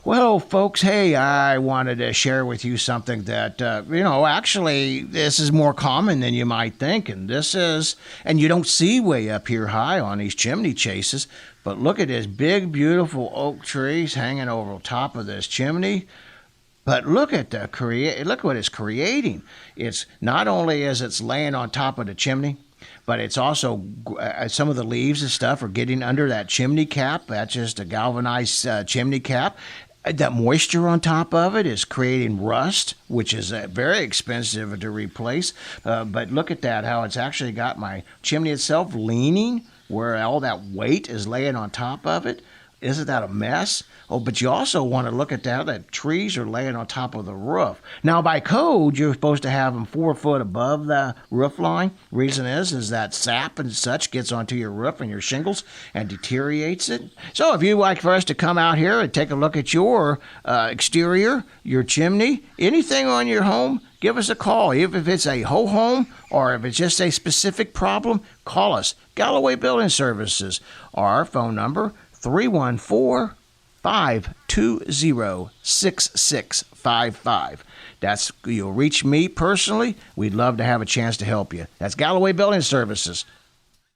Well, folks, hey, I wanted to share with you something that, actually, this is more common than you might think. And you don't see way up here high on these chimney chases, but look at this big, beautiful oak trees hanging over top of this chimney. But look at look what it's creating. It's not only as it's laying on top of the chimney, but it's also some of the leaves and stuff are getting under that chimney cap. That's just a galvanized chimney cap. That moisture on top of it is creating rust, which is very expensive to replace. But look at that, how it's actually got my chimney itself leaning, where all that weight is laying on top of it. Isn't that a mess? Oh, but you also want to look at that trees are laying on top of the roof. Now, by code, you're supposed to have them 4 foot above the roof line. Reason is that sap and such gets onto your roof and your shingles and deteriorates it. So if you'd like for us to come out here and take a look at your exterior, your chimney, anything on your home, give us a call. If it's a whole home or if it's just a specific problem, call us. Galloway Building Services. Our phone number, 314-520-6655. You'll reach me personally. We'd love to have a chance to help you. That's Galloway Building Services.